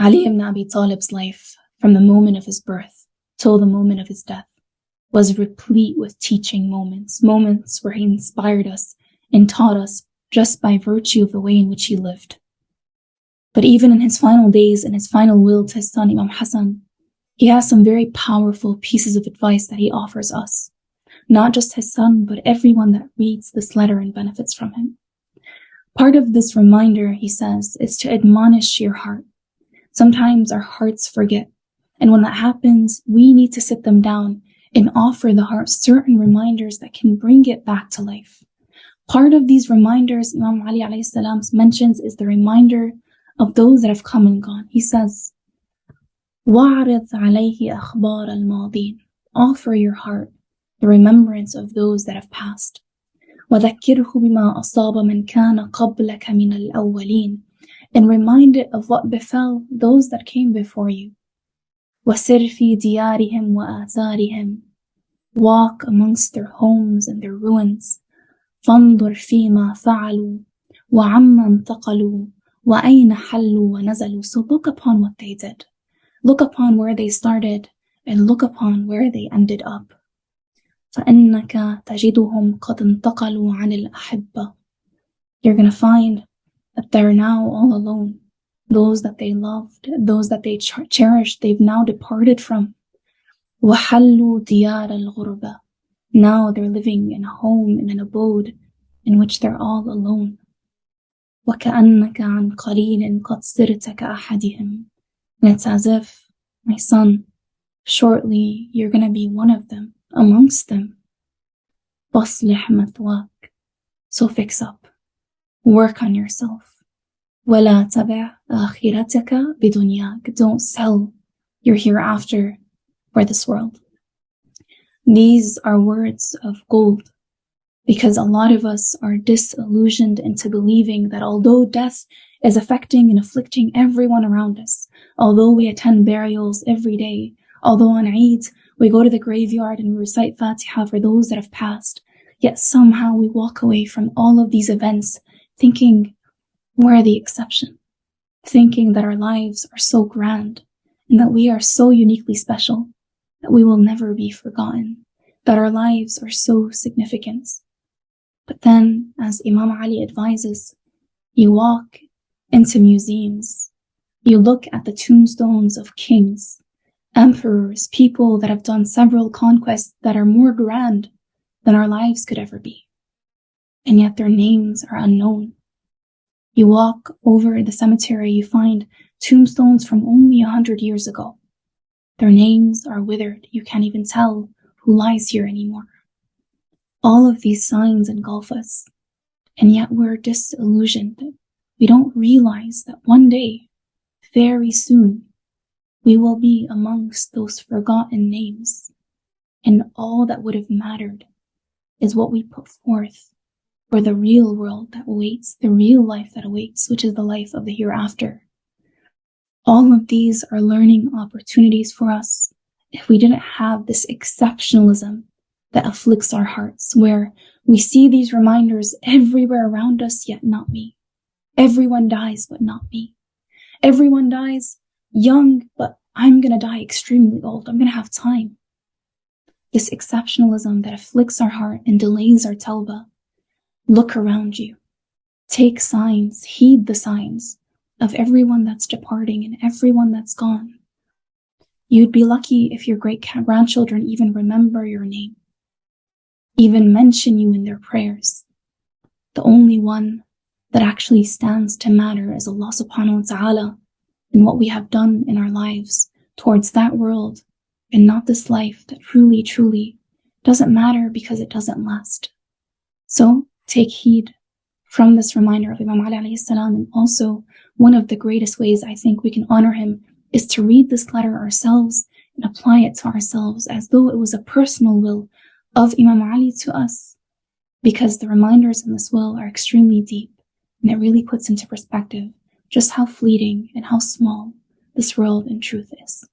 Ali ibn Abi Talib's life, from the moment of his birth till the moment of his death, was replete with teaching moments where he inspired us and taught us just by virtue of the way in which he lived. But even in his final days and his final will to his son Imam Hassan, he has some very powerful pieces of advice that he offers us. Not just his son, but everyone that reads this letter and benefits from him. Part of this reminder, he says, is to admonish your heart. Sometimes our hearts forget, and when that happens, we need to sit them down and offer the heart certain reminders that can bring it back to life. Part of these reminders, Imam Ali alayhi salam mentions, is the reminder of those that have come and gone. He says, وَعْرِضْ عَلَيْهِ أَخْبَارَ الْمَاضِينَ. Offer your heart the remembrance of those that have passed. وَذَكِّرْهُ بِمَا أَصَابَ مَنْ كَانَ قَبْلَكَ مِنَ الْأَوَّلِينَ. And remind it of what befell those that came before you. وَسِرْ فِي دِيَارِهِمْ وَآثَارِهِمْ. Walk amongst their homes and their ruins. فَانْظُرْ فِي مَا فَعَلُوا وَعَمَّا انْتَقَلُوا وَأَيْنَ حَلُّوا وَنَزَلُوا. So look upon what they did. Look upon where they started and look upon where they ended up. فَإِنَّكَ تَجِدُهُمْ قَدْ انْتَقَلُوا عَنِ الْأَحِبَّةِ. You're going to find that they're now all alone. Those that they loved, those that they cherished, they've now departed from. وَحَلُّوا دِيَارَ الْغُرْبَةِ. Now they're living in a home, in an abode, in which they're all alone. وَكَأَنَّكَ عَنْ قَلِيلٍ قَدْ صِرْتَ كَأَحَدِهِمْ. And it's as if, my son, shortly you're going to be one of them, amongst them. فَاصْلِحْ مَثْوَاكَ. So fix up. Work on yourself. وَلَا تَبِعْ آخِرَتَكَ بِدُنْيَاكَ. Don't sell your hereafter for this world. These are words of gold, because a lot of us are disillusioned into believing that although death is affecting and afflicting everyone around us, although we attend burials every day, although on Eid we go to the graveyard and we recite Fatiha for those that have passed, yet somehow we walk away from all of these events thinking we're the exception, thinking that our lives are so grand and that we are so uniquely special that we will never be forgotten, that our lives are so significant. But then, as Imam Ali advises, you walk into museums, you look at the tombstones of kings, emperors, people that have done several conquests that are more grand than our lives could ever be, and yet their names are unknown. You walk over the cemetery, you find tombstones from only 100 years ago. Their names are withered. You can't even tell who lies here anymore. All of these signs engulf us, and yet we're disillusioned. We don't realize that one day, very soon, we will be amongst those forgotten names, and all that would have mattered is what we put forth for the real world that awaits, the real life that awaits, which is the life of the hereafter. All of these are learning opportunities for us if we didn't have this exceptionalism that afflicts our hearts, where we see these reminders everywhere around us, yet not me. Everyone dies, but not me. Everyone dies young, but I'm going to die extremely old. I'm going to have time. This exceptionalism that afflicts our heart and delays our tawbah. Look around you. Take signs, heed the signs of everyone that's departing and everyone that's gone. You'd be lucky if your great-grandchildren even remember your name, even mention you in their prayers. The only one that actually stands to matter is Allah subhanahu wa ta'ala and what we have done in our lives towards that world and not this life that truly, truly doesn't matter because it doesn't last. So take heed from this reminder of Imam Ali alayhi salam, and also one of the greatest ways I think we can honor him is to read this letter ourselves and apply it to ourselves as though it was a personal will of Imam Ali to us, because the reminders in this will are extremely deep, and it really puts into perspective just how fleeting and how small this world in truth is.